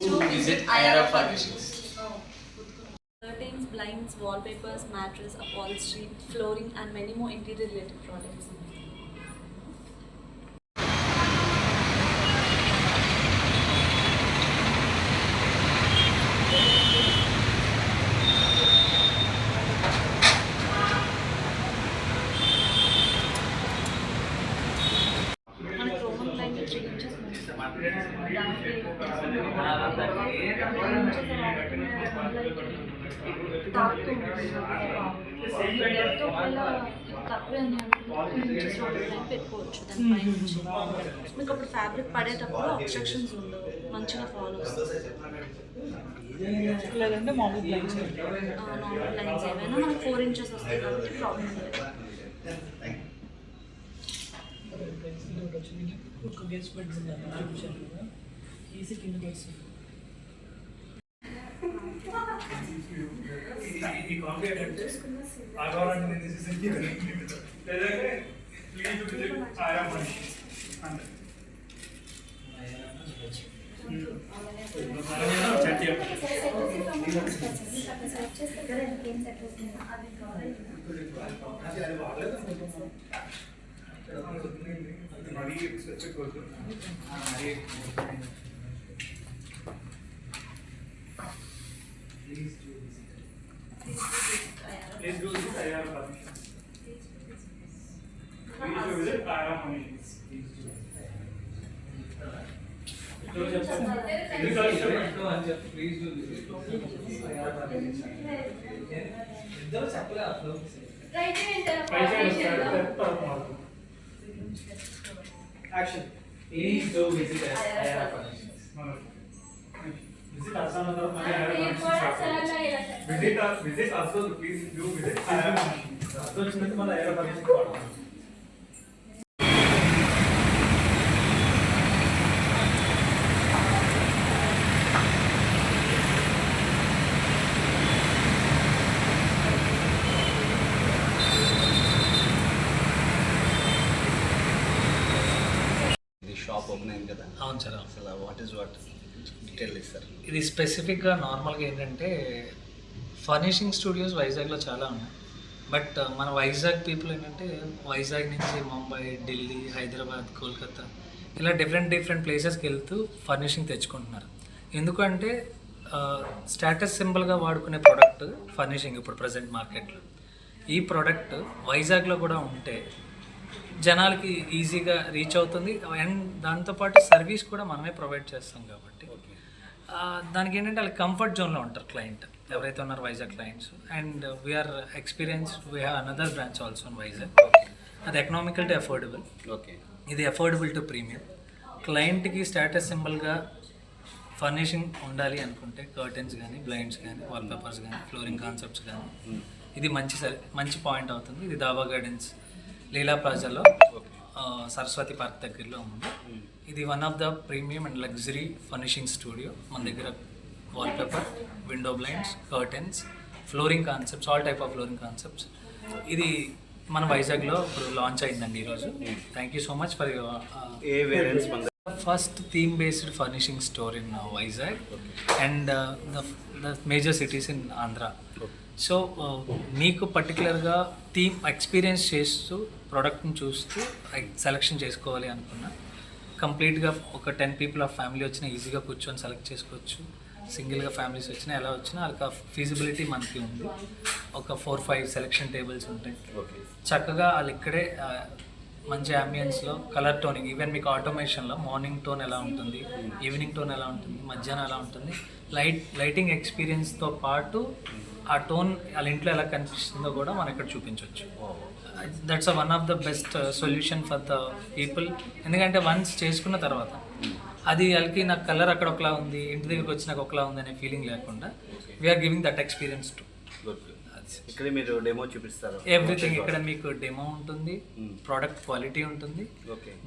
To visit Ayara Furnishings. Curtains, blinds, wallpapers, mattress, upholstery, flooring, and many more interior related products. మనకు Roman blind 3 inches తక్కువే పెట్టుకోవచ్చు దానిపై నుంచి మీకు అప్పుడు ఫ్యాబ్రిక్ పడేటప్పుడు అబ్స్ట్రక్షన్స్ ఉండవు, మంచిగా ఫాలో వస్తుంది. లేదంటే మామూలు బ్లైండ్స్ నార్మల్ లైన్స్ ఏవైనా మనకు 4 inches వస్తాయి కాబట్టి ప్రాబ్లం లేదు. ఒక గెస్ట్ బెడ్రూమ్ చూపించాను కదా, ఈజీ కిందకి వస్తుంది. ఈ కాంక్రీట్ అంటే ఆగవాలంటే నేను తీసేసి లేదంటే ప్లీజ్ టు విజిట్ ఆయా ఫర్నిషింగ్స్ అంటే Please do visit Ayara Furnishings. Please do visit Ayara Furnishings. Please do visit Ayara Furnishings. ఇద్దరు చెప్పలే అప్పుడు action. Please do visit Ayara Furnishings. Visit us on the visit also. Please do visit Ayara Furnishings. Also వచ్చినట్టు మన Ayara Furnishings వాడతాం. Shop open అయింది కదా. అవును sir. అసలు వాట్ డీటెయిల్ ఇస్తారు? ఇది స్పెసిఫిక్గా నార్మల్గా ఏంటంటే ఫర్నిషింగ్ స్టూడియోస్ వైజాగ్లో చాలా ఉన్నాయి. బట్ మన వైజాగ్ పీపుల్ ఏంటంటే వైజాగ్ నుంచి ముంబై, ఢిల్లీ, హైదరాబాద్, కోల్కతా ఇలా డిఫరెంట్ ప్లేసెస్కి వెళ్తూ ఫర్నిషింగ్ తెచ్చుకుంటున్నారు. ఎందుకంటే స్టేటస్ సింబల్గా వాడుకునే ప్రోడక్ట్ ఫర్నిషింగ్ ఇప్పుడు ప్రజెంట్ మార్కెట్లో. ఈ ప్రోడక్ట్ వైజాగ్లో కూడా ఉంటే జనాలకి ఈజీగా రీచ్ అవుతుంది. అండ్ దాంతోపాటు సర్వీస్ కూడా మనమే ప్రొవైడ్ చేస్తాం కాబట్టి దానికి ఏంటంటే వాళ్ళకి కంఫర్ట్ జోన్లో ఉంటారు క్లయింట్ ఎవరైతే ఉన్నారో Vizag clients. And we are experienced, we have another branch also in Vizag. అది ఎకనామికల్ టు అఫోర్డబుల్. ఓకే, ఇది అఫోర్డబుల్ టు ప్రీమియం. క్లయింట్కి స్టేటస్ సింబల్గా ఫర్నిషింగ్ ఉండాలి అనుకుంటే కర్టెన్స్ కానీ, బ్లైండ్స్ కానీ, వాల్పేపర్స్ కానీ, ఫ్లోరింగ్ కాన్సెప్ట్స్ కానీ ఇది మంచి పాయింట్ అవుతుంది. ఇది దాబా గార్డెన్స్ లీలా ప్లాజాలో సరస్వతి పార్క్ దగ్గరలో ఉంది. ఇది one of the premium and luxury furnishing studio. మన దగ్గర wallpaper, window blinds, curtains, flooring concepts, all type of flooring concepts. ఇది మన వైజాగ్లో ఇప్పుడు లాంచ్ అయిందండి ఈరోజు. Thank you so much for your first theme based furnishing store in Vizag and the major cities in Andhra. So మీకు పర్టికులర్గా థీమ్ ఎక్స్పీరియన్స్ చేస్తూ ప్రోడక్ట్ని చూస్తూ సెలెక్షన్ చేసుకోవాలి అనుకున్నా కంప్లీట్గా ఒక 10 people ఆఫ్ ఫ్యామిలీ వచ్చినా ఈజీగా కూర్చొని సెలెక్ట్ చేసుకోవచ్చు. సింగిల్గా ఫ్యామిలీస్ వచ్చినా ఎలా వచ్చినా వాళ్ళకి ఫీజిబిలిటీ మనకి ఉంది. ఒక 4-5 సెలెక్షన్ టేబుల్స్ ఉంటాయి. చక్కగా వాళ్ళు ఇక్కడే మంచి అంబియన్స్లో కలర్ టోనింగ్, ఈవెన్ మీకు ఆటోమేషన్లో మార్నింగ్ టోన్ ఎలా ఉంటుంది, ఈవినింగ్ టోన్ ఎలా ఉంటుంది, మధ్యాహ్నం ఎలా ఉంటుంది, లైటింగ్ ఎక్స్పీరియన్స్తో పాటు ఆ టోన్ వాళ్ళ ఇంట్లో ఎలా కనిపిస్తుందో కూడా మనం ఇక్కడ చూపించవచ్చు. That's one of the best solution for the people. ఎందుకంటే వన్స్ చేసుకున్న తర్వాత అది వాళ్ళకి నాకు కలర్ అక్కడ ఒకలా ఉంది, ఇంటి దగ్గరికి వచ్చి నాకు ఒకలా ఉంది అనే ఫీలింగ్ లేకుండా we are giving that experience to. ఇక్కడ మీరు డెమో చూపిస్తారు? ఎవ్రీథింగ్ ఇక్కడ మీకు డెమో ఉంటుంది, ప్రోడక్ట్ క్వాలిటీ ఉంటుంది.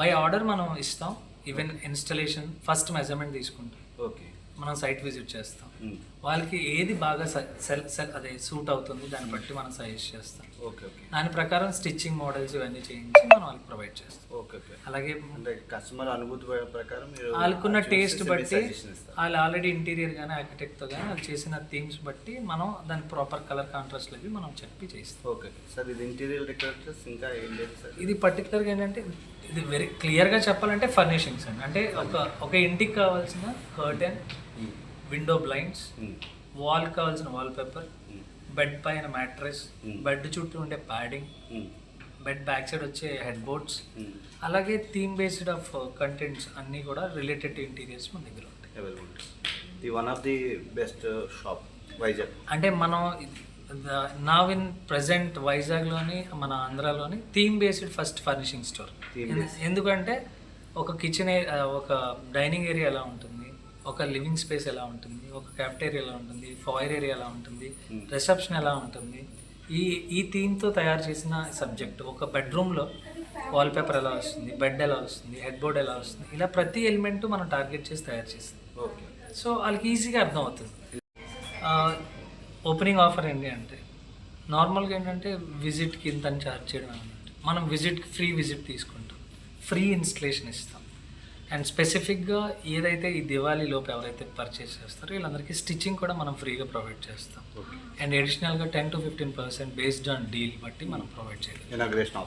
బై ఆర్డర్ మనం ఇస్తాం. ఈవెన్ ఇన్స్టలేషన్ ఫస్ట్ మెజర్మెంట్ తీసుకుంటాం. ఓకే. మనం సైట్ విజిట్ చేస్తాం. Hmm. వాళ్ళకి ఏది బాగా అదే సూట్ అవుతుంది దాన్ని బట్టి మనం సజెస్ట్ చేస్తాం. ఓకే ఓకే దాని ప్రకారం స్టిచ్చింగ్ మోడల్స్ ఇవన్నీ చేయించి మనం వాళ్ళకి ప్రొవైడ్ చేస్తాం. ఓకే ఓకే అలాగే అంటే కస్టమర్ అనుభూతి ప్రకారం మీరు వాళ్ళకున్న చూసి టేస్ట్ మీరు బట్టి suggestion ఇస్తారు. వాళ్ళు ఆల్రెడీ ఇంటీరియర్ కానీ ఆర్కిటెక్ట్తో కానీ వాళ్ళు చేసిన థీమ్స్ బట్టి మనం దాని ప్రాపర్ కలర్ కాంట్రాస్ట్ అవి మనం చెప్పి చేస్తాం. ఓకే సార్ ఇది ఇంటీరియర్ డెకరేటర్స్ ఇంకా ఏం లేదు సార్ ఇది పర్టికులర్గా ఏంటంటే ఇది వెరీ క్లియర్గా చెప్పాలంటే ఫర్నిషింగ్స్ అండి. అంటే ఒక ఇంటికి కావాల్సిన curtain, Hmm. Window blinds, Hmm. Wall కావాల్సిన వాల్ పేపర్, Hmm. బెడ్ పైన మ్యాట్రెస్, Hmm. బెడ్ చుట్టూ ఉండే padding, Hmm. Bed back side వచ్చే హెడ్ బోర్డ్స్, Hmm. అలాగే థీమ్ బేస్డ్ ఆఫ్ కంటెంట్స్ అన్నీ కూడా రిలేటెడ్ టు ఇంటీరియర్స్ మన దగ్గర ఉంటాయి. Available the one of the best shop Vizag. అంటే మనం నావ్ ఇన్ ప్రజెంట్ వైజాగ్లోని మన ఆంధ్రాలోని theme based first furnishing store. Theme based. ఎందుకంటే ఒక కిచెన్ ఒక డైనింగ్ ఏరియా ఎలా ఉంటుంది, ఒక లివింగ్ స్పేస్ ఎలా ఉంటుంది, ఒక క్యాఫ్టేరియా ఎలా ఉంటుంది, ఫాయిర్ ఏరియా ఎలా ఉంటుంది, Hmm. రిసెప్షన్ ఎలా ఉంటుంది, ఈ థీమ్తో తయారు చేసిన సబ్జెక్ట్. ఒక బెడ్రూమ్లో వాల్పేపర్ ఎలా వస్తుంది, బెడ్ ఎలా వస్తుంది, హెడ్ బోర్డ్ ఎలా వస్తుంది, ఇలా ప్రతి ఎలిమెంట్ మనం టార్గెట్ చేసి తయారు చేస్తాం. ఓకే సో వాళ్ళకి ఈజీగా అర్థం అవుతుంది. ఓపెనింగ్ ఆఫర్ ఏంటి అంటే నార్మల్గా ఏంటంటే విజిట్కి ఇంత అని ఛార్జ్ చేయడం అన్నట్టు. మనం విజిట్కి ఫ్రీ విజిట్ తీసుకుంటాం, ఫ్రీ ఇన్స్టలేషన్ ఇస్తాం. అండ్ స్పెసిఫిక్గా ఏదైతే ఈ దివాళీ లోపు ఎవరైతే పర్చేస్ చేస్తారో వీళ్ళందరికీ స్టిచ్చింగ్ కూడా మనం ఫ్రీగా ప్రొవైడ్ చేస్తాం. అండ్ అడిషనల్గా 10 to 15% బేస్డ్ ఆన్ డీల్ బట్టి మనం ప్రొవైడ్ చేయాలి. Inauguration of